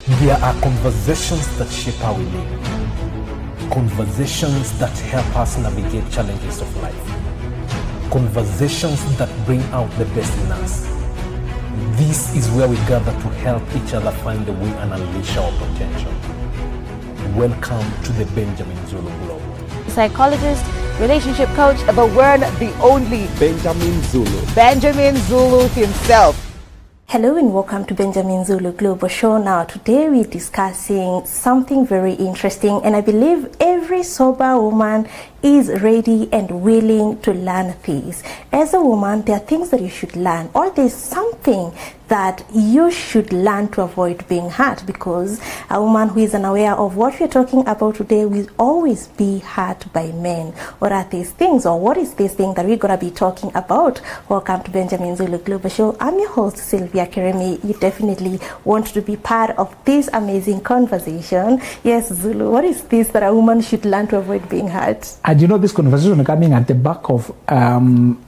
There are conversations that shape how we live. Conversations that help us navigate challenges of life. Conversations that bring out the best in us. This is where we gather to help each other find the way and unleash our potential. Welcome to the Benjamin Zulu Globe. Psychologist, relationship coach, the one, the only Benjamin Zulu. Benjamin Zulu himself. Hello and welcome to Benjamin Zulu Global Show. Now today we're discussing something very interesting, and I believe every sober woman is ready and willing to learn this. As a woman, there are things that you should learn, or there's something that you should learn to avoid being hurt, because a woman who is unaware of what we're talking about today will always be hurt by men. What are these things, or what is this thing that we're going to be talking about? Welcome to Benjamin Zulu Global Show. I'm your host, Sylvia Keremi. You definitely want to be part of this amazing conversation. Yes, Zulu, what is this that a woman should learn to avoid being hurt? And you know, this conversation coming at the back of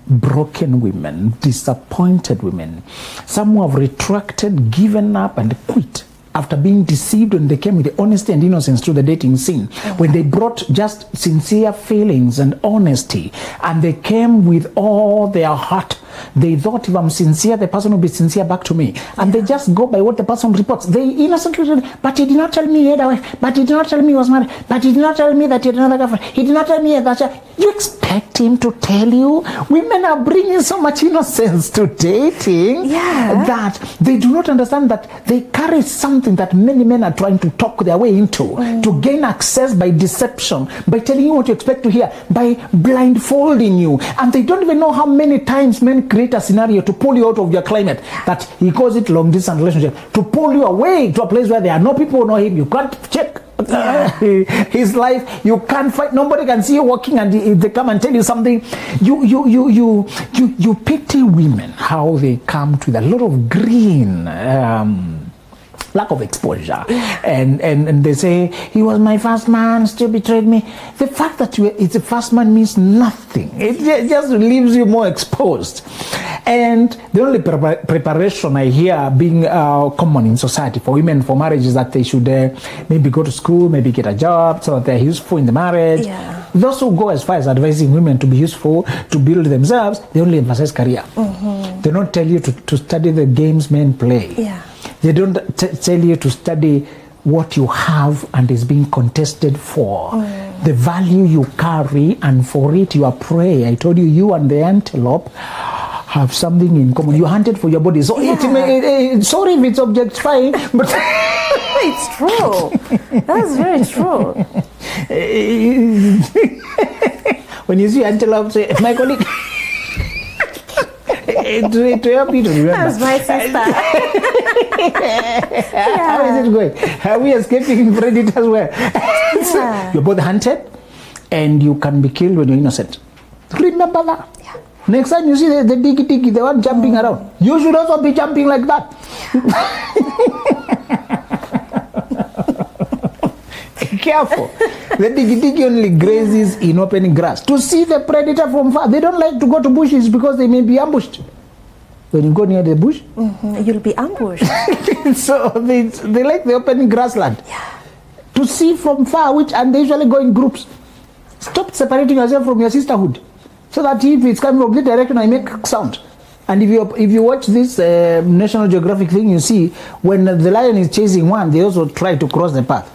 broken women, disappointed women, some who have retracted, given up, and quit after being deceived when they came with the honesty and innocence to the dating scene. When they brought just sincere feelings and honesty, and they came with all their heart. They thought, if I'm sincere, the person will be sincere back to me. And they just go by what the person reports. They innocently said, but he did not tell me he had a wife, but he did not tell me he was married, but he did not tell me that he had another girlfriend, he did not tell me that. You expect him to tell you? Women are bringing so much innocence to dating that they do not understand that they carry something that many men are trying to talk their way into, to gain access by deception, by telling you what you expect to hear, by blindfolding you. And they don't even know how many times men create a scenario to pull you out of your climate, that he calls it long distance relationship, to pull you away to a place where there are no people who know him. You can't check his life, you can't fight, nobody can see you walking, and if they come and tell you something, you pity women, how they come to a lot of green, lack of exposure, and they say, he was my first man, still betrayed me. The fact that it's a first man means nothing. It just leaves you more exposed. And the only preparation I hear being common in society for women for marriage is that they should maybe go to school, maybe get a job, so that they're useful in the marriage. Those who go as far as advising women to be useful, to build themselves, they only emphasize career. They don't tell you to study the games men play. They don't tell you to study what you have and is being contested for. The value you carry, and for it you are prey. I told you, you and the antelope have something in common. You hunted for your body. So sorry if it's objectifying, but it's true. That's very true. When you see antelope, say, my colleague. To help you to remember. That's my sister. How is it going? Are we escaping predators? Well, so you're both hunted, and you can be killed when you're innocent. Remember that. Next time you see the diggy, the one jumping around, you should also be jumping like that. Careful. The diggy only grazes in open grass. To see the predator from far, they don't like to go to bushes because they may be ambushed. When you go near the bush, you'll be ambushed. So they like the open grassland. To see from far, and they usually go in groups. Stop separating yourself from your sisterhood, so that if it's coming from this direction, I make sound. And if you watch this National Geographic thing, you see when the lion is chasing one, they also try to cross the path.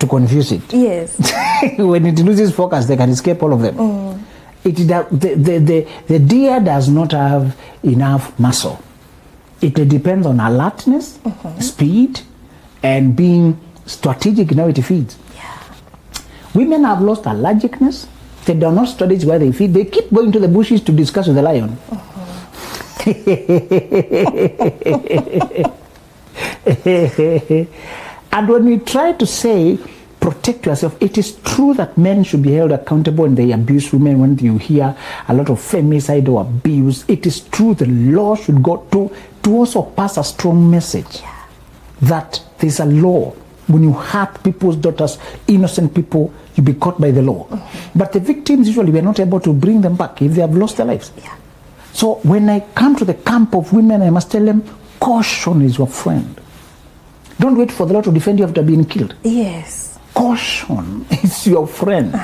To confuse it. Yes. When it loses focus, they can escape all of them. The deer does not have enough muscle. It depends on alertness, speed, and being strategic in how it feeds. Women have lost allergicness. They do not study where they feed. They keep going to the bushes to discuss with the lion. And when we try to say, protect yourself, it is true that men should be held accountable when they abuse women. When you hear a lot of femicide or abuse, it is true the law should go to also pass a strong message that there's a law. When you hurt people's daughters, innocent people, you be caught by the law. But the victims, usually, we are not able to bring them back if they have lost their lives. So when I come to the camp of women, I must tell them, caution is your friend. Don't wait for the Lord to defend you after being killed. Yes. Caution is your friend.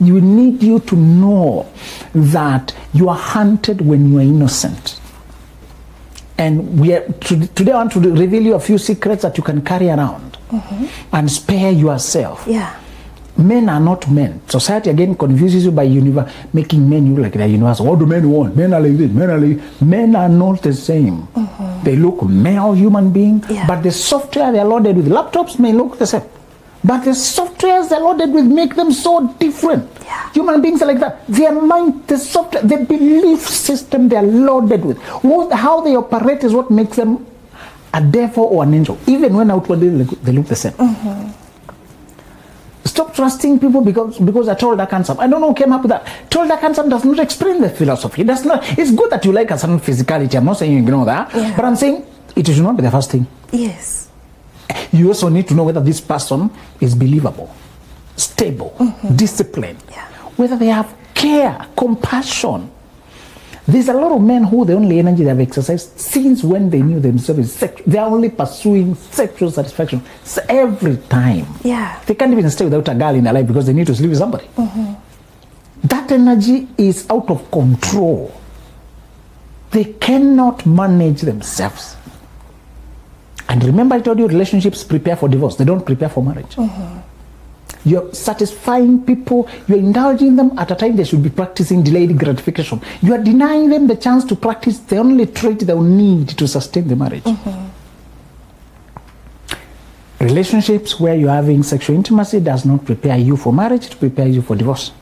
You need you to know that you are hunted when you are innocent. And today I want to reveal you a few secrets that you can carry around and spare yourself. Yeah. Men are not men. Society again confuses you by making men look like they're universal. What do men want? Men are like this, men are like this. Men are not the same. They look male human being, but the software they're loaded with, laptops may look the same. But the softwares they're loaded with make them so different. Yeah. Human beings are like that. Their mind, the software, the belief system they're loaded with, how they operate is what makes them a devil or an angel. Even when outwardly they look the same. Stop trusting people because I told that handsome. I don't know who came up with that. Told that handsome does not explain the philosophy. It's good that you like a certain physicality. I'm not saying you ignore that. Yeah. But I'm saying it should not be the first thing. Yes. You also need to know whether this person is believable, stable, disciplined, whether they have care, compassion. There's a lot of men who the only energy they have exercised since when they knew themselves is sexual. They are only pursuing sexual satisfaction every time. Yeah. They can't even stay without a girl in their life because they need to sleep with somebody. That energy is out of control. They cannot manage themselves. And remember, I told you relationships prepare for divorce. They don't prepare for marriage. You're satisfying people. You're indulging them at a time they should be practicing delayed gratification. You are denying them the chance to practice the only trait they will need to sustain the marriage. Relationships where you're having sexual intimacy does not prepare you for marriage. It prepares you for divorce.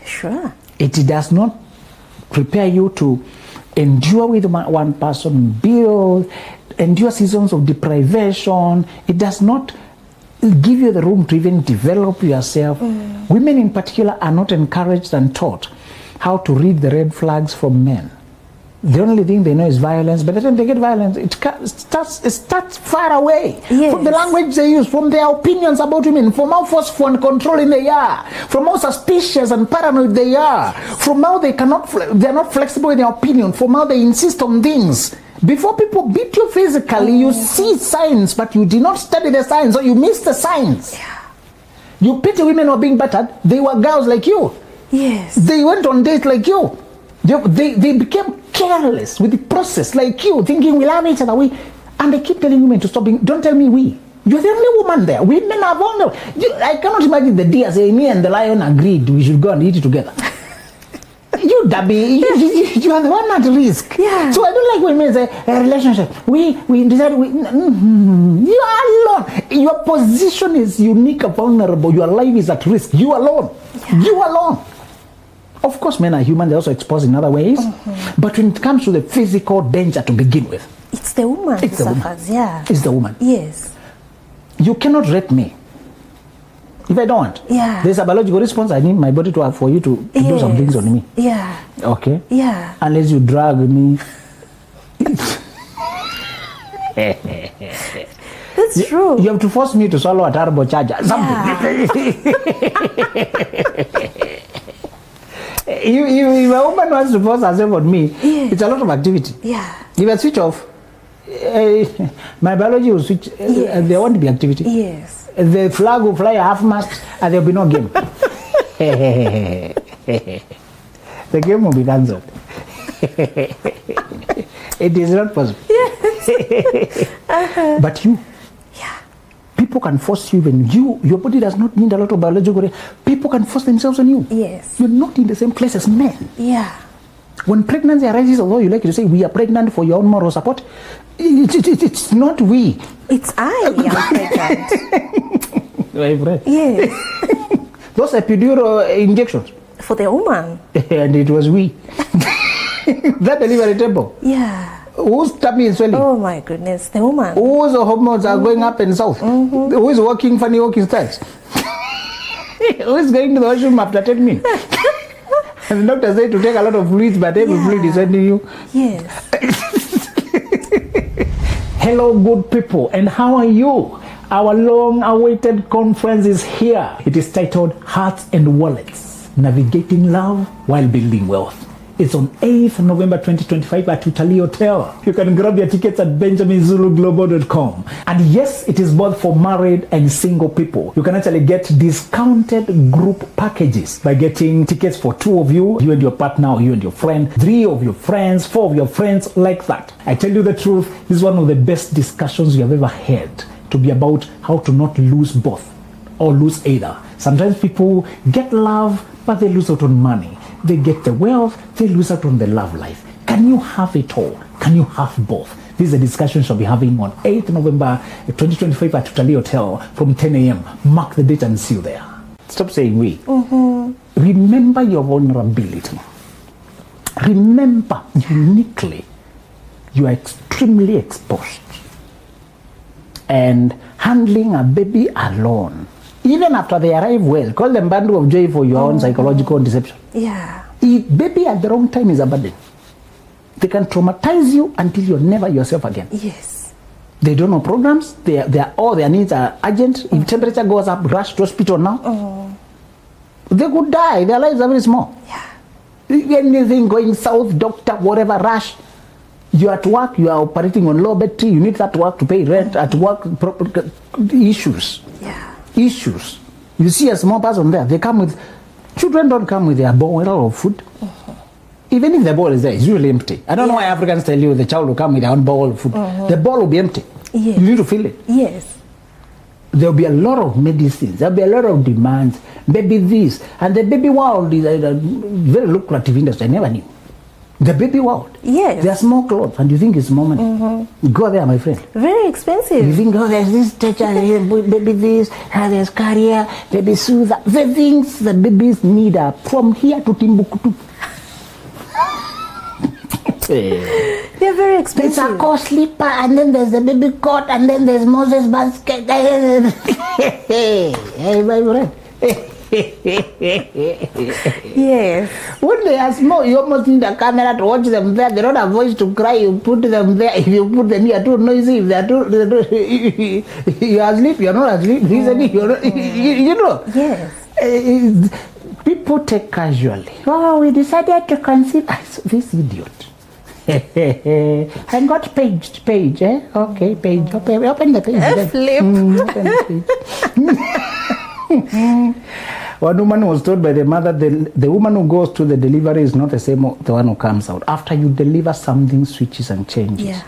Sure. It does not prepare you to endure with one person, endure seasons of deprivation. It does not give you the room to even develop yourself. Women in particular are not encouraged and taught how to read the red flags from men. The only thing they know is violence. By the time they get violence, it starts far away from the language they use, from their opinions about women, from how forceful and controlling they are, from how suspicious and paranoid they are, from how they're not flexible in their opinion, from how they insist on things. Before people beat you physically, you see signs, but you did not study the signs, or you miss the signs. You pity women who are being battered. They were girls like you. Yes. They went on dates like you. They became careless with the process like you, thinking we love each other. And they keep telling women to stop being. Don't tell me we. You're the only woman there. Women are vulnerable. I cannot imagine the deer saying, me and the lion agreed we should go and eat it together. You Dabby, you are the one at risk. Yeah. So I don't like when men say a relationship. We decided you are alone. Your position is unique and vulnerable. Your life is at risk. You alone. You alone. Of course, men are human. They're also exposed in other ways. But when it comes to the physical danger to begin with, it's the woman who suffers. Yeah. It's the woman. Yes. You cannot rape me if I don't want. Yeah. There's a biological response I need my body to have for you to do some things on me. Yeah. Okay? Yeah. Unless you drag me. That's true. You have to force me to swallow a turbo charger. Something. If a woman wants to force herself on me, it's a lot of activity. Yeah. If I switch off, my biology will switch. There won't be activity. Yes. The flag will fly a half mast and there will be no game. The game will be cancelled. It is not possible. Yes. But you, people can force you when your body does not need a lot of biological. People can force themselves on you. Yes. You're not in the same place as men. Yeah. When pregnancy arises, although you like to say we are pregnant for your own moral support, it's not we. It's I am pregnant. My friend. Yes. Those epidural injections. For the woman. And it was we. That delivery table. Yeah. Whose tummy is swelling? Oh my goodness, the woman. Whose hormones are going up and south? Who is walking funny walking styles? Who is going to the washroom after 10 minutes? And the doctor said to take a lot of fluids, but every fluid is sending you. Yes. Hello, good people, and how are you? Our long-awaited conference is here. It is titled Hearts and Wallets, Navigating Love While Building Wealth. It's on 8th November 2025 at Utalii Hotel. You can grab your tickets at benjaminzuluglobal.com. And yes, it is both for married and single people. You can actually get discounted group packages by getting tickets for 2 of you and your partner, or you and your friend, 3 of your friends, 4 of your friends, like that. I tell you the truth, this is one of the best discussions you have ever had, to be about how to not lose both or lose either. Sometimes people get love, but they lose out on money. They get the wealth, they lose out on the love life. Can you have it all? Can you have both? This is a discussion we'll be having on 8th November 2025 at Utalii Hotel from 10 a.m. Mark the date and see you there. Stop saying we. Remember your vulnerability. Remember, uniquely, you are extremely exposed. And handling a baby alone, even after they arrive well, call them bundle of joy for your own psychological deception. Yeah. Baby at the wrong time is a burden. They can traumatize you until you're never yourself again. Yes. They don't know programs. All their needs are urgent. If temperature goes up, rush to hospital now. They could die. Their lives are very small. Yeah. Anything going south, doctor, whatever, rush. You're at work, you are operating on low battery, you need that work to pay rent, at work, issues. Yeah. Issues. You see a small person there, children don't come with their bowl of food. Even if the bowl is there, it's usually empty. I don't know why Africans tell you the child will come with their own bowl of food. The bowl will be empty. Yes. You need to fill it. Yes. There will be a lot of medicines, there will be a lot of demands. Baby this, and the baby world is a very lucrative industry, I never knew. The baby world. Yes. They are small clothes, and you think it's more money. Go there, my friend. Very expensive. You think, oh, there's this teacher, baby this, there's career, baby soother. The things the babies need are from here to Timbuktu. They're very expensive. There's a co-sleeper, and then there's the baby cot, and then there's Moses basket. Hey, my friend. Yes. When they are small, you almost need a camera to watch them there. They don't have voice to cry. You put them there. If you put them here too noisy, if they are too, you are asleep. You are not asleep. You know. Yes. People take casually. Oh, we decided to conceive. This idiot. I got page, eh? Okay, page. Open the page. Flip. Open the page. One woman was told by the mother, the woman who goes to the delivery is not the same the one who comes out. After you deliver, something switches and changes. Yeah.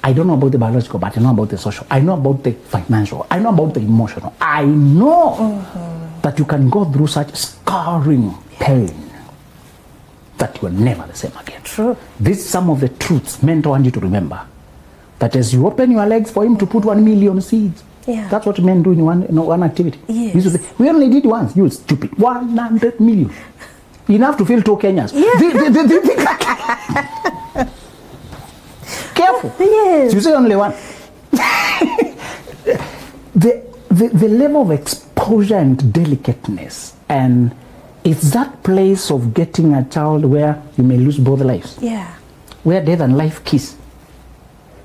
I don't know about the biological, but I know about the social. I know about the financial. I know about the emotional. I know that you can go through such scarring pain that you are never the same again. True. This is some of the truths men want you to remember. That as you open your legs for him to put 1 million seeds, yeah. That's what men do in one activity. Yes. We only did once, you stupid. 100 million. Enough to fill 2 Kenyas. Yeah. Careful. Yes. You say only one. The level of exposure and delicateness, and it's that place of getting a child where you may lose both lives. Yeah. Where death and life kiss.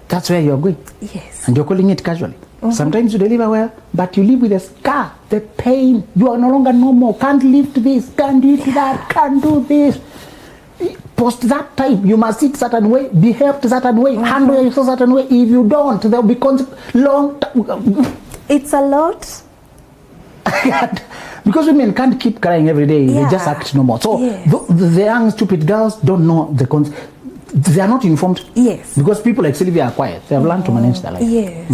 That's where you're going. Yes. And you're calling it casually. Sometimes you deliver well, but you live with a scar, the pain. You are no longer normal. Can't lift this, can't eat that, can't do this. Post that time, you must eat certain way, behave certain way, handle yourself certain way. If you don't, there will be long time. It's a lot. Because women can't keep crying every day. Yeah. They just act normal. So Yes. the young stupid girls don't know the they are not informed. Yes. Because people like Sylvia are quiet. They have learned to manage their life. Yes.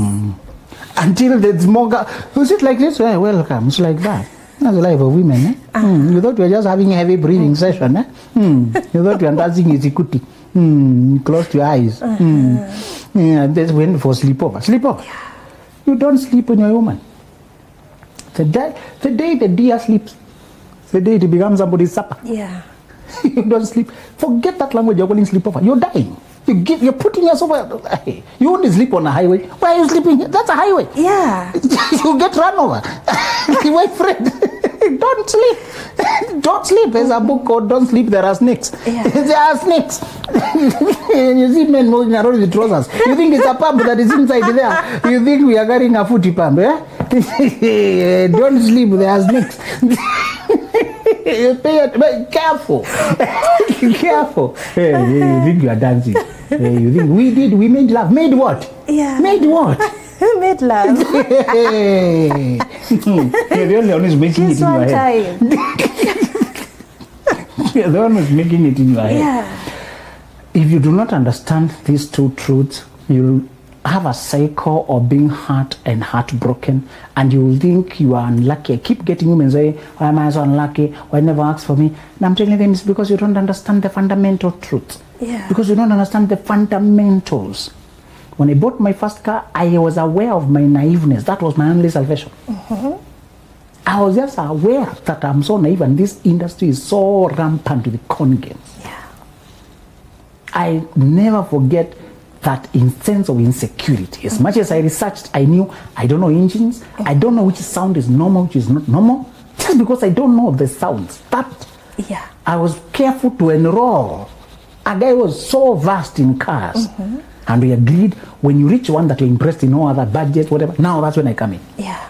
Until there's more girl. Is it like this? Well, welcome. It's like that. That's the life of women. Eh? You thought you were just having a heavy breathing session. Eh? You thought you were dancing izikuti. Close your eyes. Yeah, that's when for sleepover. Sleepover. Yeah. You don't sleep when you're a woman. The day the deer sleeps, the day it becomes somebody's supper. Yeah. You don't sleep. Forget that language you're calling sleepover. You're dying. You're putting yourself. You only sleep on a highway. Why are you sleeping? That's a highway. Yeah. You get run over. My friend, don't sleep. Don't sleep. There's a book called "Don't Sleep." There are snakes. Yeah. There are snakes. You see men moving around with trousers. You think it's a pump that is inside there. You think we are carrying a footy pump, eh? Don't sleep. There are snakes. Careful. Careful. Hey, you think you are dancing. You think we made love. Made what? Yeah. Made what? Made love. You're the only one who's making Just it in your one head. time. You're the one who's making it in your head. Yeah. If you do not understand these two truths, you'll have a cycle of being hurt and heartbroken, and you will think you are unlucky. I keep getting women say, why am I so unlucky? Why never ask for me? And I'm telling them it's because you don't understand the fundamental truth. Yeah. Because you don't understand the fundamentals. When I bought my first car, I was aware of my naiveness. That was my only salvation. I was just aware that I'm so naive and this industry is so rampant with con games. Yeah. I never forget that in sense of insecurity. As much as I researched, I knew I don't know engines. I don't know which sound is normal, which is not normal. Just because I don't know the sounds. That Yeah. I was careful to enroll. A guy was so vast in cars. And we agreed, when you reach one that you're impressed in no other budget, whatever, now that's when I come in. Yeah.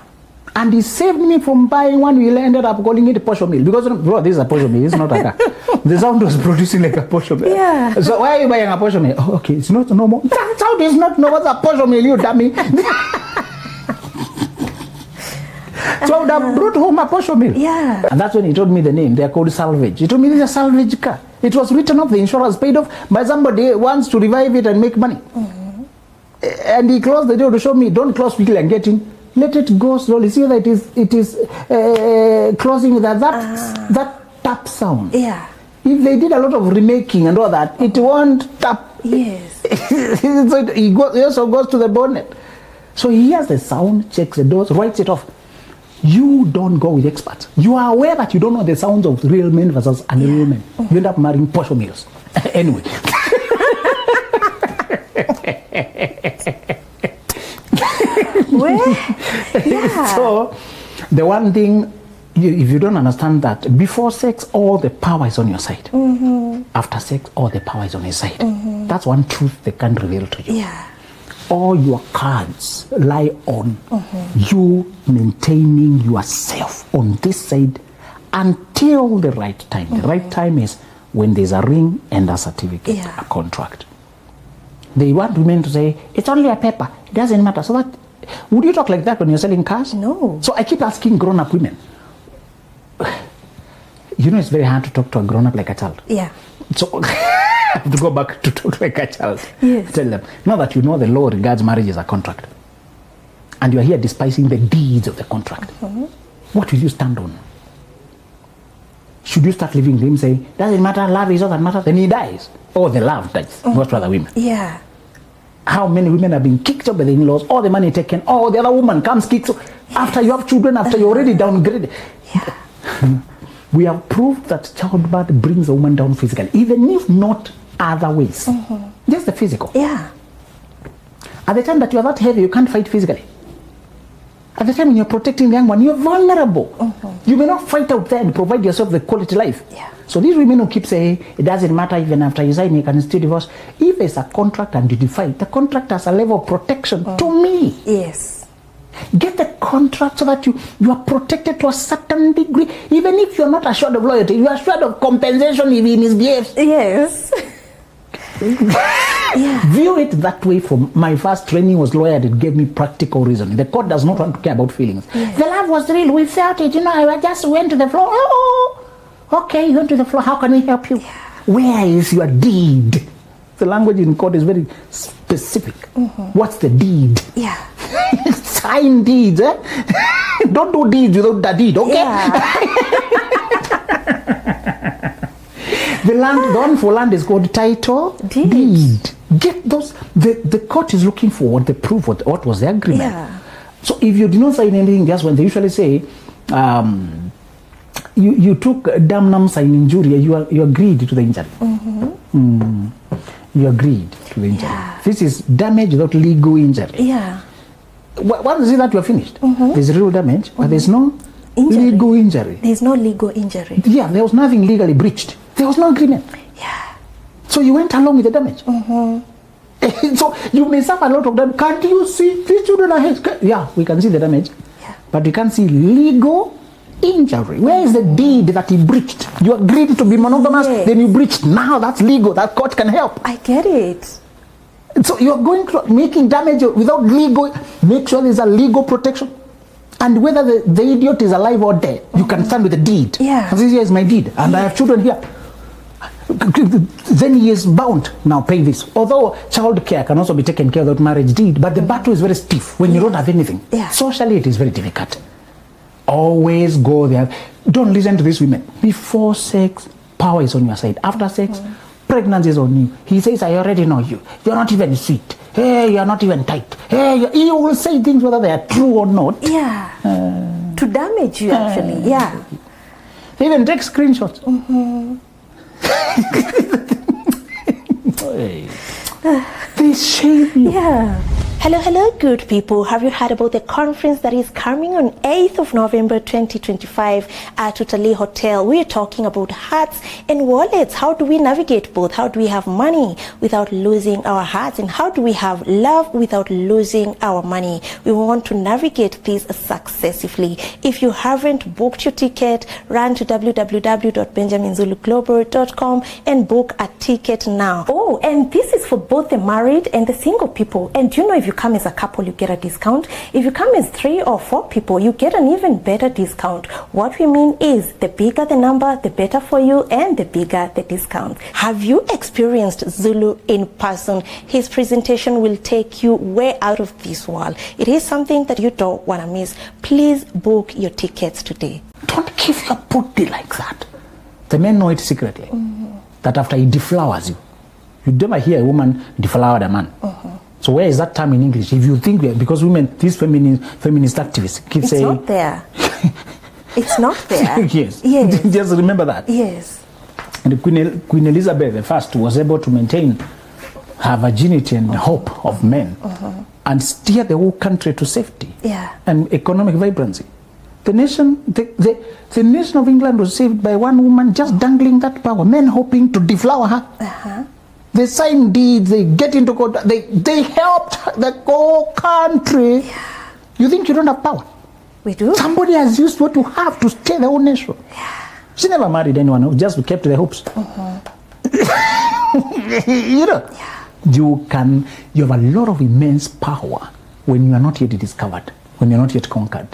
And he saved me from buying one. We ended up calling it a Porsche mill. Because, bro, this is a Porsche mill. It's not a car. The sound was producing like a Porsche mill. Yeah. So why are you buying a Porsche mill? Oh, okay, it's not normal. That sound is not normal. What's a Porsche mill, you dummy? So I would have brought home a Porsche mill. Yeah. And that's when he told me the name. They're called salvage. He told me this is a salvage car. It was written off. The insurance paid off. But somebody wants to revive it and make money. And he closed the door to show me, don't close quickly and get in. Let it go slowly. See that it is closing with that tap sound. Yeah. If they did a lot of remaking and all that, it won't tap. Yes. So he also goes to the bonnet. So he hears the sound, checks the doors, writes it off. You don't go with experts. You are aware that you don't know the sounds of real men versus unreal men. You end up marrying Porsche mills. Anyway. Yeah. So the one thing, if you don't understand that, before sex, all the power is on your side. After sex, all the power is on his side. That's one truth they can't reveal to you. Yeah. All your cards lie on you maintaining yourself on this side until the right time. The right time is when there's a ring and a certificate, Yeah. a contract. They want women to say, it's only a paper, it doesn't matter. So that, would you talk like that when you're selling cars? No. So I keep asking grown-up women. You know, it's very hard to talk to a grown-up like a child. Yeah. So I have to go back to talk like a child. Yes. Tell them, now that you know the law regards marriage as a contract, and you are here despising the deeds of the contract, what will you stand on? Should you start living him saying, doesn't matter, love is all that matters, then he dies. Or the love dies, goes to other women. Yeah. How many women have been kicked out by the in-laws, all the money taken, oh, the other woman comes, kicks out, after you have children, after you're already downgraded. Yeah. We have proved that childbirth brings a woman down physically, even if not other ways. Just the physical. Yeah. At the time that you are that heavy, you can't fight physically. At the time when you're protecting the young one, you're vulnerable. You may not fight out there and provide yourself the quality life. Yeah. So these women who keep saying, it doesn't matter, even after you sign, you can still divorce. If there's a contract and you defy it, the contract has a level of protection to me. Yes. Get the contract so that you are protected to a certain degree. Even if you're not assured of loyalty, you are assured of compensation if he misbehaves. Yes. Yeah. View it that way. From my first training was lawyer, it gave me practical reasoning. The court does not want to care about feelings. Yes. The love was real, we felt it, I just went to the floor. Oh, okay, you went to the floor, how can we help you? Yeah. Where is your deed? The language in court is very specific. What's the deed? Yeah. Sign deeds, eh? Don't do deeds without the deed, okay? Yeah. The one for land is called title deed. Get those. The court is looking for the proof. What was the agreement? Yeah. So if you did not sign anything, just when they usually say, you took damnum sign injury, you agreed to the injury. You agreed to the injury. Yeah. This is damage without legal injury. Yeah. What is it that you are finished? There's real damage, but there's no Injury. legal injury. There's no legal injury. Yeah, there was nothing legally breached. There was no agreement. Yeah. So you went along with the damage. So you may suffer a lot of damage. Can't you see? These children are hit. Yeah, we can see the damage. Yeah. But we can't see legal injury? Where is the deed that he breached? You agreed to be monogamous, then you breached. Now that's legal. That court can help. I get it. So you're going to making damage without legal. Make sure there's a legal protection. And whether the idiot is alive or dead, you can stand with the deed. Yeah. This here is my deed, and I have children here. Then he is bound. Now pay this. Although child care can also be taken care of without marriage deed, but the battle is very stiff when you don't have anything. Yeah. Socially, it is very difficult. Always go there. Don't listen to these women. Before sex, power is on your side. After sex, pregnancy is on you. He says, I already know you. You're not even sweet. Hey, you're not even tight. Hey, he will say things whether they are true or not. Yeah. To damage you, actually. Yeah. They even take screenshots. They shame you. Yeah. Hello, good people. Have you heard about the conference that is coming on 8th of November 2025 at Tutali Hotel? We are talking about hearts and wallets. How do we navigate both? How do we have money without losing our hearts? And how do we have love without losing our money? We want to navigate this successfully. If you haven't booked your ticket, run to www.benjaminzuluglobal.com and book a ticket now. Oh, and this is for both the married and the single people. And you know, if you come as a couple, you get a discount. If you come as 3 or 4 people, you get an even better discount. What we mean is, the bigger the number, the better for you, and the bigger the discount. Have you experienced Zulu in person? His presentation will take you way out of this world. It is something that you don't want to miss. Please book your tickets today. Don't give your booty like that. The men know it secretly. That after he deflowers you, you never hear a woman deflower a man. So where is that term in English? If you think, because women, these feminist activists keep saying... It's not there. It's not there. Yes. Yes. Just remember that. Yes. And Queen Elizabeth I was able to maintain her virginity and hope of men and steer the whole country to safety and economic vibrancy. The nation of England was saved by one woman just dangling that power, men hoping to deflower her. They signed deeds, they get into court, they helped the whole country. You think you don't have power? We do. Somebody has used what you have to steer the whole nation. She never married anyone who just kept the hopes. You know, you have a lot of immense power when you are not yet discovered, when you're not yet conquered.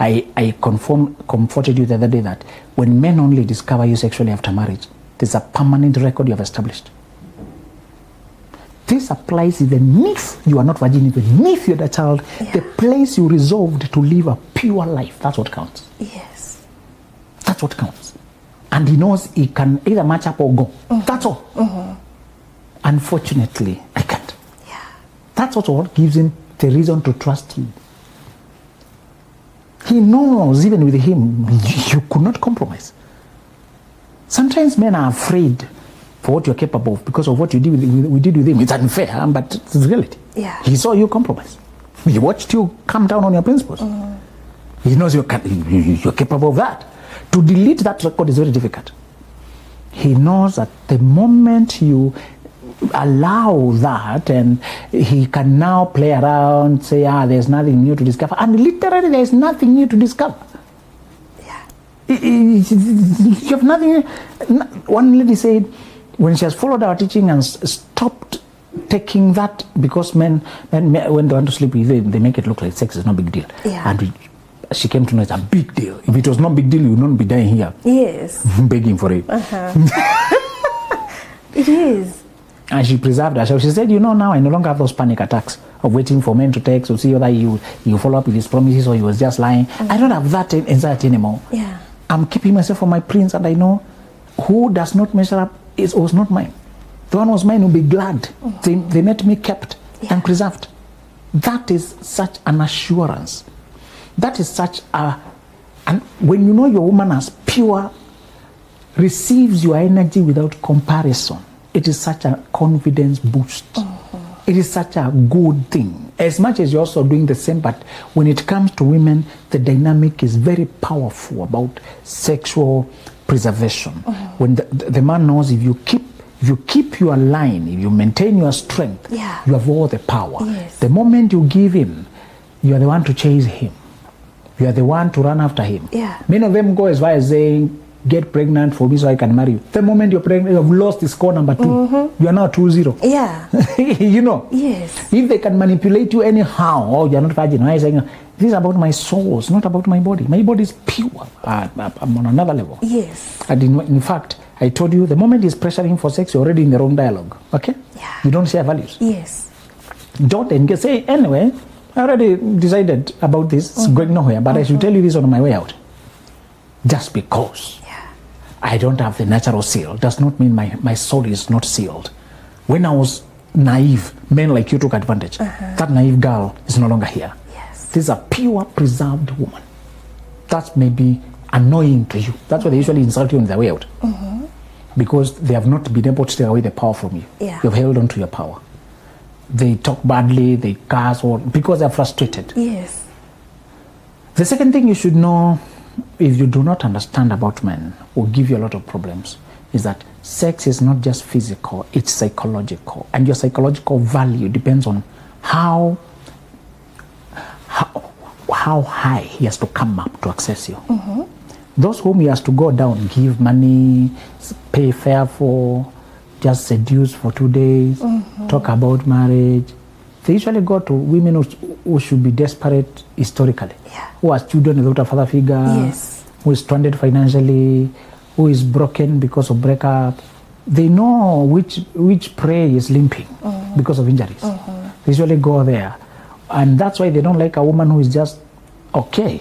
I comforted you the other day that when men only discover you sexually after marriage, there's a permanent record you have established. This applies even if you are not virgin, even if you're the child, the place you resolved to live a pure life, that's what counts. Yes. That's what counts. And he knows he can either match up or go. That's all. Unfortunately, I can't. That's also what gives him the reason to trust you. He knows even with him, you could not compromise. Sometimes men are afraid for what you're capable of because of what we did with him. It's unfair, but it's reality. He saw you compromise. He watched you come down on your principles. He knows you're capable of that. To delete that record is very difficult. He knows that the moment you allow that, and he can now play around, say, there's nothing new to discover. And literally, there's nothing new to discover. You have nothing. One lady said, when she has followed our teaching and stopped taking that, because men when they want to sleep with them, they make it look like sex is no big deal. And she came to know it's a big deal. If it was no big deal, you would not be dying here. Yes. Begging for it. It is. And she preserved herself. She said, now I no longer have those panic attacks of waiting for men to text or see whether you follow up with his promises or he was just lying. I don't have that anxiety anymore. I'm keeping myself for my prince, and I know who does not measure up was not mine. The one was mine will be glad. They met me kept and preserved. That is such an assurance. That is such and when you know your woman as pure, receives your energy without comparison, it is such a confidence boost. It is such a good thing. As much as you're also doing the same, but when it comes to women, the dynamic is very powerful about sexual preservation. When the man knows if you keep your line, if you maintain your strength, you have all the power. The moment you give him, you are the one to chase him. You are the one to run after him. Yeah. Many of them go as far as saying, get pregnant for me so I can marry you. The moment you're pregnant, you have lost the score number 2. You are now 2-0. Yeah. You know? Yes. If they can manipulate you anyhow, oh, you're not virgin. Why are you saying, this is about my soul, it's not about my body. My body is pure. I'm on another level. Yes. And in fact, I told you, the moment he's pressuring for sex, you're already in the wrong dialogue. Okay? Yeah. You don't share values. Yes. Don't engage. Say, anyway, I already decided about this. It's going nowhere, but I should tell you this on my way out. Just because I don't have the natural seal does not mean my soul is not sealed. When I was naive, men like you took advantage. That naive girl is no longer here. Yes. This is a pure, preserved woman. That may be annoying to you. That's why they usually insult you on their way out. Because they have not been able to take away the power from you. Yeah. You've held on to your power. They talk badly, they curse, or because they're frustrated. Yes. The second thing you should know, if you do not understand about men, will give you a lot of problems, is that sex is not just physical, it's psychological. And your psychological value depends on how high he has to come up to access you. Those whom he has to go down, give money, pay fare for, just seduce for 2 days, talk about marriage. They usually go to women who should be desperate historically, who are children without a father figure, who is stranded financially, who is broken because of breakup. They know which prey is limping because of injuries. They usually go there. And that's why they don't like a woman who is just okay.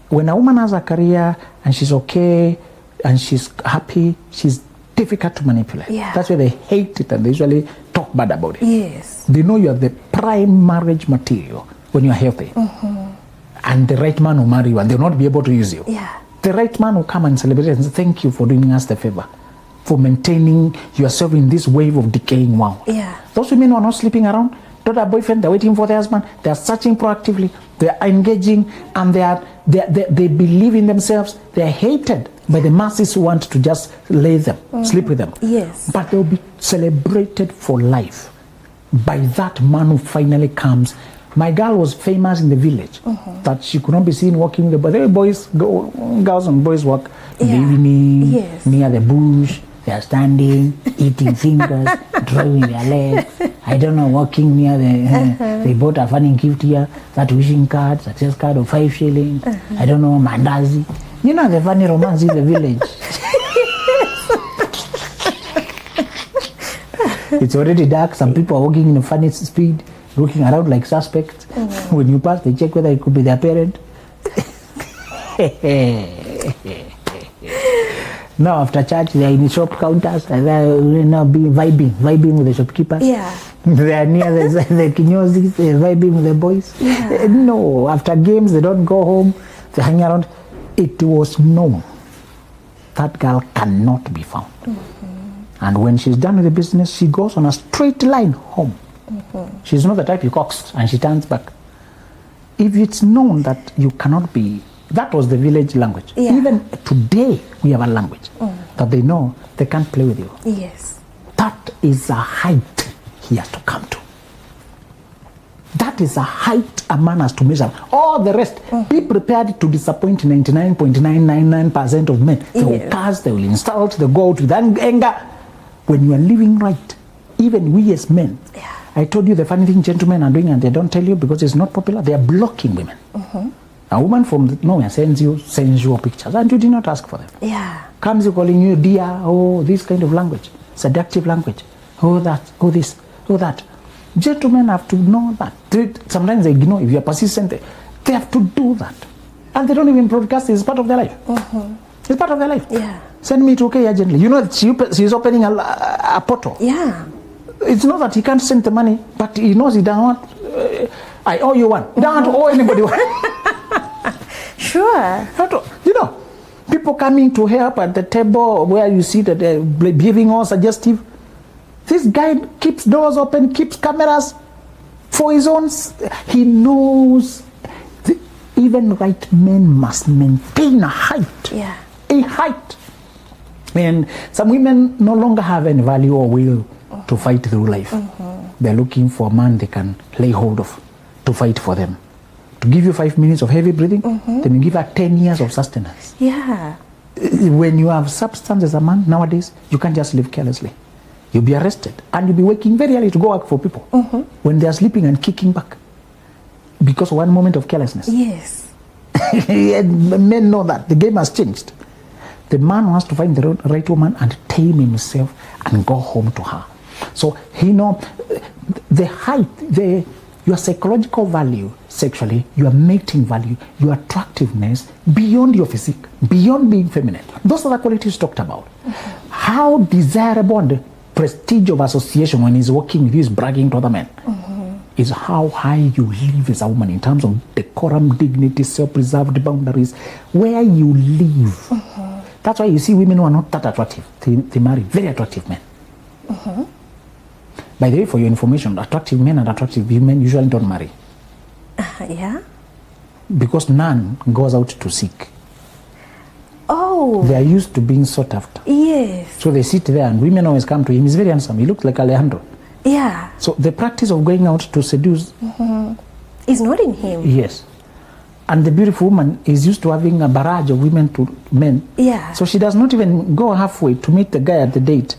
When a woman has a career and she's okay and she's happy, she's difficult to manipulate. Yeah. That's why they hate it and they usually talk bad about it. Yes. They know you are the prime marriage material when you are healthy. And the right man will marry you and they'll not be able to use you. Yeah. The right man will come and celebrate and say, thank you for doing us the favor, for maintaining yourself in this wave of decaying world. Yeah. Those women who are not sleeping around, don't have boyfriend, they're waiting for their husband, they're searching proactively, they're engaging, and they believe in themselves. They're hated by the masses who want to just lay them, sleep with them. Yes. But they'll be celebrated for life by that man who finally comes. My girl was famous in the village that she could not be seen walking the girls and boys walk in the evening near the bush. They are standing, eating fingers, drawing their legs. I don't know, walking near the. They bought a funny gift here, that wishing card, success card of 5 shillings. I don't know, mandazi. You know the funny romance in the village. It's already dark. Some people are walking in a funny speed, looking around like suspects. When you pass, they check whether it could be their parent. Now after church, they are in the shop counters and they are now vibing with the shopkeepers. Yeah. They are near the kinyozis, they are vibing with the boys. Yeah. No, after games, they don't go home. They hang around. It was known that girl cannot be found. And when she's done with the business, she goes on a straight line home. She's not the type you coax and she turns back. If it's known that you cannot be, that was the village language. Yeah. Even today, we have a language that they know they can't play with you. Yes. That is a height he has to come to. That is a height a man has to measure. All the rest, be prepared to disappoint 99.999% of men. They will curse, they will insult, they go out with anger. When you are living right, even we as men, I told you the funny thing gentlemen are doing and they don't tell you because it's not popular. They are blocking women. A woman from nowhere sends you sensual pictures and you did not ask for them. Yeah. Comes you calling you dear, oh, this kind of language, seductive language, oh that, oh this, oh that. Gentlemen have to know that. Sometimes they ignore. If you are persistent, they have to do that. And they don't even broadcast it. It's part of their life. It's part of their life. Yeah. Send me to OK urgently. You know, she's opening a portal. Yeah. It's not that he can't send the money, but he knows he doesn't want, I owe you one. He doesn't want to owe anybody one. Sure. You know, people coming to help at the table where you see that they're behaving all suggestive. This guy keeps doors open, keeps cameras for his own. He knows even right men must maintain a height. Yeah. A height. And some women no longer have any value or will to fight through life. They're looking for a man they can lay hold of to fight for them. to give you 5 minutes of heavy breathing, then you give her 10 years of sustenance. Yeah. When you have substance as a man nowadays, you can't just live carelessly. You'll be arrested and you'll be waking very early to go work for people when they are sleeping and kicking back because of one moment of carelessness. Yes. Men know that the game has changed. The man wants to find the right woman and tame himself and go home to her. So he know the height, your psychological value sexually, your mating value, your attractiveness beyond your physique, beyond being feminine. Those are the qualities talked about. How desirable and the prestige of association when he's working with you is bragging to other men. Is how high you live as a woman in terms of decorum, dignity, self-preserved boundaries, where you live. That's why you see women who are not that attractive, they marry very attractive men. By the way, for your information, attractive men and attractive women usually don't marry. Yeah? Because none goes out to seek. Oh. They are used to being sought after. Yes. So they sit there and women always come to him. He's very handsome. He looks like Alejandro. Yeah. So the practice of going out to seduce is not in him. Yes. And the beautiful woman is used to having a barrage of women to men. Yeah. So she does not even go halfway to meet the guy at the date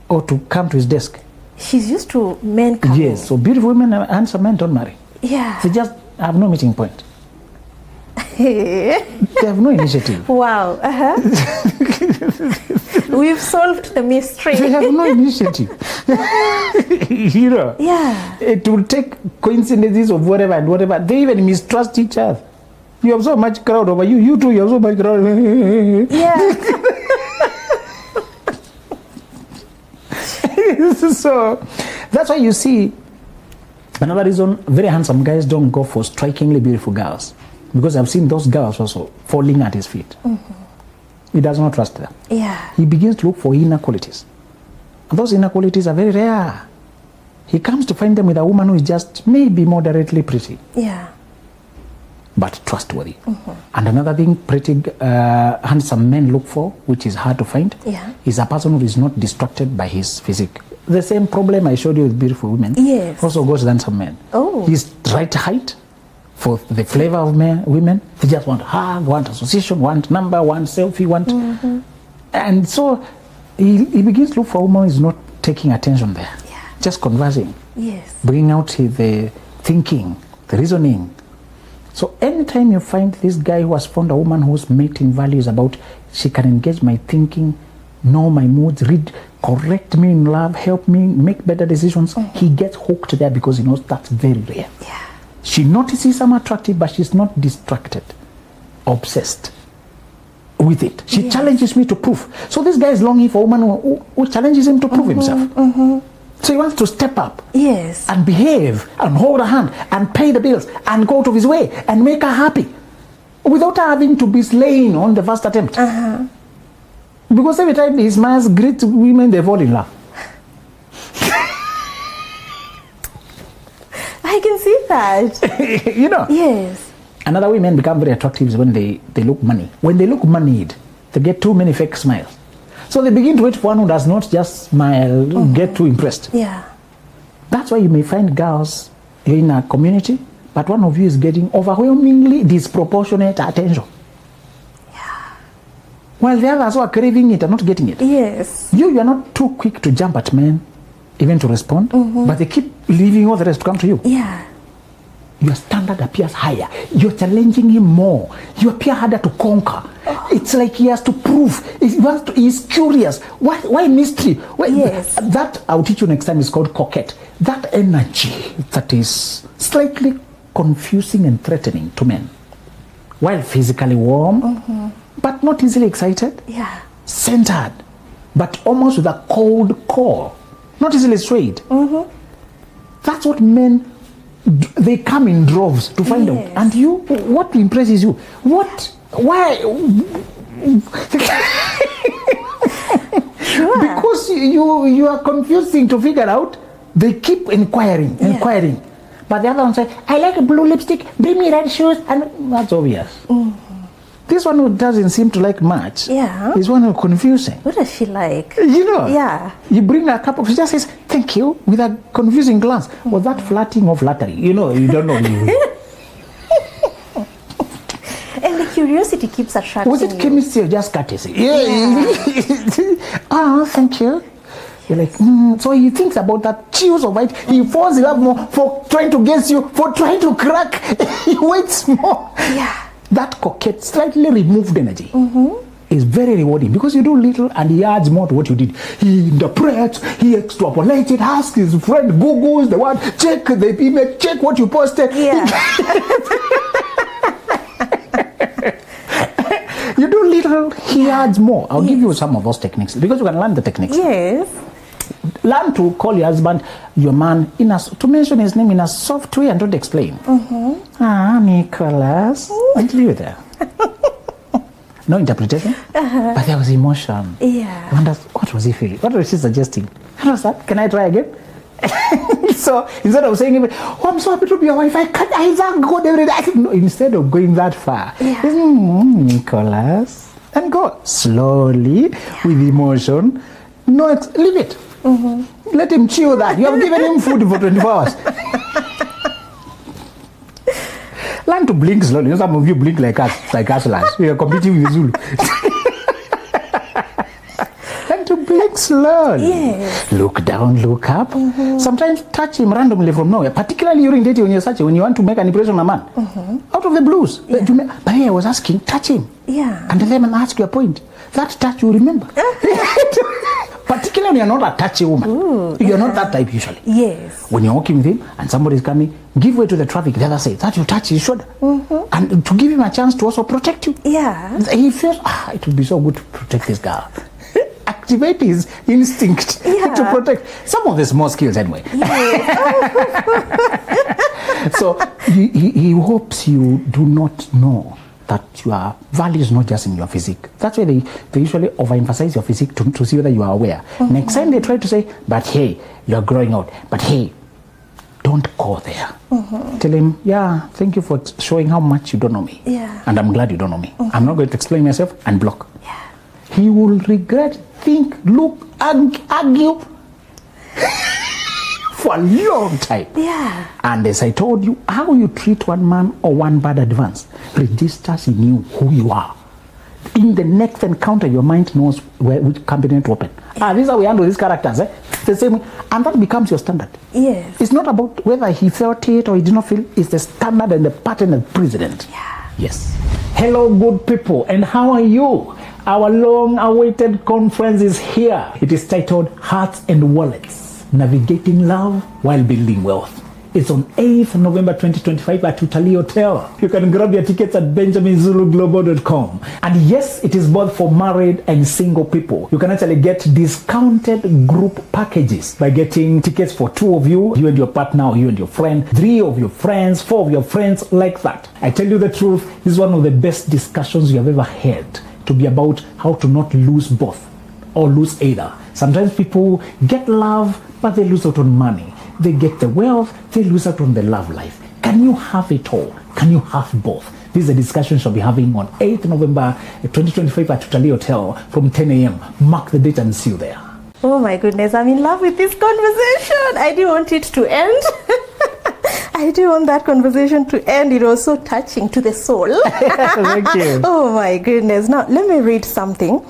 or to come to his desk. She's used to men coming. Yes. So beautiful women and handsome men don't marry. Yeah. They just have no meeting point. They have no initiative. Wow. We've solved the mystery. They have no initiative. You know? Yeah. It will take coincidences of whatever and whatever. They even mistrust each other. You have so much crowd over you. You too, you have so much crowd. Yeah. So that's why you see another reason very handsome guys don't go for strikingly beautiful girls, because I've seen those girls also falling at his feet. He does not trust them. Yeah. He begins to look for inner qualities. And those inner qualities are very rare. He comes to find them with a woman who is just maybe moderately pretty, Yeah. but trustworthy. And another thing pretty handsome men look for, which is hard to find, Yeah. is a person who is not distracted by his physique. The same problem I showed you with beautiful women Yes. also goes to handsome men. Oh. His right height for the flavor of women, they just want hug, want association, want number, want selfie, want... And so he begins to look for a woman who is not taking attention there. Yeah. Just conversing, Yes. bringing out the thinking, the reasoning. So anytime you find this guy who has found a woman whose mating value is about, she can engage my thinking, know my moods, correct me in love, help me make better decisions, he gets hooked there because he knows that's very rare. Yeah. She notices I'm attractive, but she's not distracted, obsessed with it. She challenges me to prove. So this guy is longing for a woman who challenges him to prove himself. So he wants to step up. Yes. And behave and hold her hand and pay the bills and go out of his way and make her happy without her having to be slain on the first attempt. Because every time he smiles, great women, they fall in love. I can see that. You know? Yes. Another women become very attractive when they look money. When they look moneyed, they get too many fake smiles. So they begin to wait for one who does not just smile, get too impressed. Yeah. That's why you may find girls in a community, but one of you is getting overwhelmingly disproportionate attention. Yeah. While the others who are craving it are not getting it. Yes. You are not too quick to jump at men, even to respond, but they keep leaving all the rest to come to you. Yeah. Your standard appears higher. You're challenging him more. You appear harder to conquer. It's like he has to prove. He's curious. Why mystery? Why, Yes. That, I'll teach you next time, is called cocket. That energy that is slightly confusing and threatening to men. While physically warm, but not easily excited. Yeah. Centered, but almost with a cold core. Not easily swayed. That's what men... They come in droves to find out. And you, what impresses you? What? Why? Sure. Because you are confusing to figure out. They keep inquiring. But the other one say, I like a blue lipstick, bring me red shoes, and that's obvious. This one who doesn't seem to like much is one who confusing. What does she like? You know? Yeah. You bring a cup of, she just says, thank you, with a confusing glance. Was that flirting or flattery? You know, you don't know. curiosity keeps attracting Was it you. chemistry or just courtesy? Ah, thank you. You're like, so he thinks about that choose of it. He falls in love more for trying to guess you, for trying to crack. He waits more. Yeah. That cocket, slightly removed energy, is very rewarding because you do little and he adds more to what you did. He interprets, he extrapolates it, asks his friend, Googles the word, check the image, check what you posted. Yeah. You do little, he adds more. I'll give you some of those techniques because you can learn the techniques. Yes. Learn to call your husband, your man, to mention his name in a soft way and don't explain. Ah, Nicholas. I'll leave it there. No interpretation, but there was emotion. Yeah. I wonder, what was he feeling? What was she suggesting? How was that? Can I try again? So instead of saying, oh, I'm so happy to be your wife, I thank God every day. No, instead of going that far, Nicholas, and go slowly with emotion. No, leave it. Let him chew that. You have given him food for 24 hours. Learn to blink slowly. You know, some of you blink like us last. We are competing with Zulu. Learn to blink slowly. Yes. Look down, look up. Sometimes touch him randomly from nowhere, particularly during dating when you want to make an impression on a man. Out of the blues. But I was asking, touch him. Yeah. And then ask your point. That touch you remember. Particularly when you're not a touchy woman. You're not that type usually. Yes. When you're walking with him and somebody's coming, give way to the traffic, the other side. That you touch his shoulder. And to give him a chance to also protect you. Yeah. He feels, it would be so good to protect this girl. Activate his instinct to protect. Some of the small skills anyway. So he hopes you do not know that your value is not just in your physique. That's why they usually overemphasize your physique to see whether you are aware. Next time they try to say, but hey, you're growing out. But hey, don't go there. Tell him, thank you for showing how much you don't know me. Yeah. And I'm glad you don't know me. I'm not going to explain myself and block. Yeah. He will regret, think, look, argue for a long time. Yeah. And as I told you, how you treat one man or one bad advance registers in you who you are. In the next encounter, your mind knows which cabinet to open. This is how we handle these characters. The same way. And that becomes your standard. Yes. It's not about whether he felt it or he did not feel. It's the standard and the pattern and precedent. Yeah. Yes. Hello, good people. And how are you? Our long-awaited conference is here. It is titled Hearts and Wallets, Navigating Love While Building Wealth. It's on 8th November 2025 at Utali Hotel. You can grab your tickets at benjaminzuluglobal.com. And yes, it is both for married and single people. You can actually get discounted group packages by getting tickets for 2 of you and your partner, or you and your friend, 3 of your friends, 4 of your friends, like that. I tell you the truth, this is one of the best discussions you have ever had, to be about how to not lose both or lose either. Sometimes people get love, but they lose out on money. They get the wealth, they lose out on the love life. Can you have it all? Can you have both? This is a discussion we'll be having on 8th November 2025 at Tutali Hotel from 10 a.m. Mark the date and see you there. Oh my goodness, I'm in love with this conversation. I didn't want it to end. I didn't want that conversation to end. It was so touching to the soul. Thank you. Oh my goodness. Now, let me read something.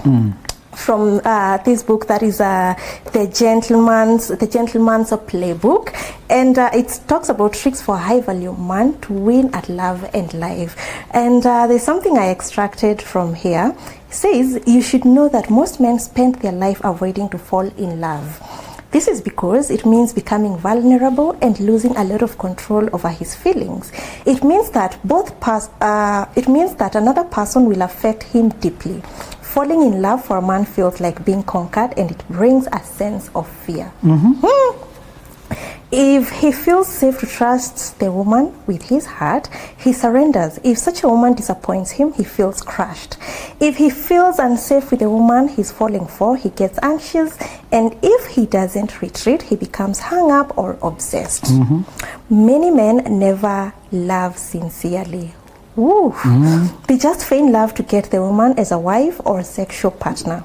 From this book that is the Gentleman's Playbook, and it talks about tricks for a high value man to win at love and life. And there's something I extracted from here. It says you should know that most men spend their life avoiding to fall in love. This is because it means becoming vulnerable and losing a lot of control over his feelings. It means that another person will affect him deeply. Falling in love for a man feels like being conquered, and it brings a sense of fear. If he feels safe to trust the woman with his heart, he surrenders. If such a woman disappoints him, he feels crushed. If he feels unsafe with the woman he's falling for, he gets anxious. And if he doesn't retreat, he becomes hung up or obsessed. Many men never love sincerely. They just feign love to get the woman as a wife or a sexual partner.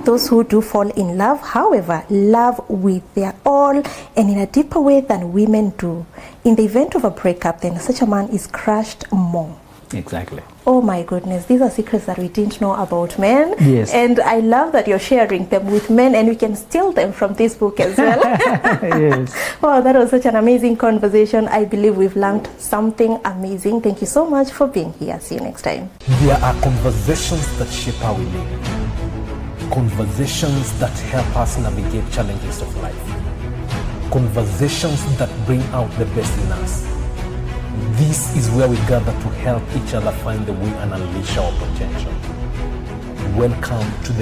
Those who do fall in love, however, love with their all and in a deeper way than women do. In the event of a breakup, then such a man is crushed more. Exactly. Oh my goodness, these are secrets that we didn't know about men. Yes. And I love that you're sharing them with men, and we can steal them from this book as well. Yes. Wow, that was such an amazing conversation. I believe we've learned something amazing. Thank you so much for being here. See you next time. There are conversations that shape how we live. Conversations that help us navigate challenges of life. Conversations that bring out the best in us. This is where we gather to help each other find the way and unleash our potential. Welcome to the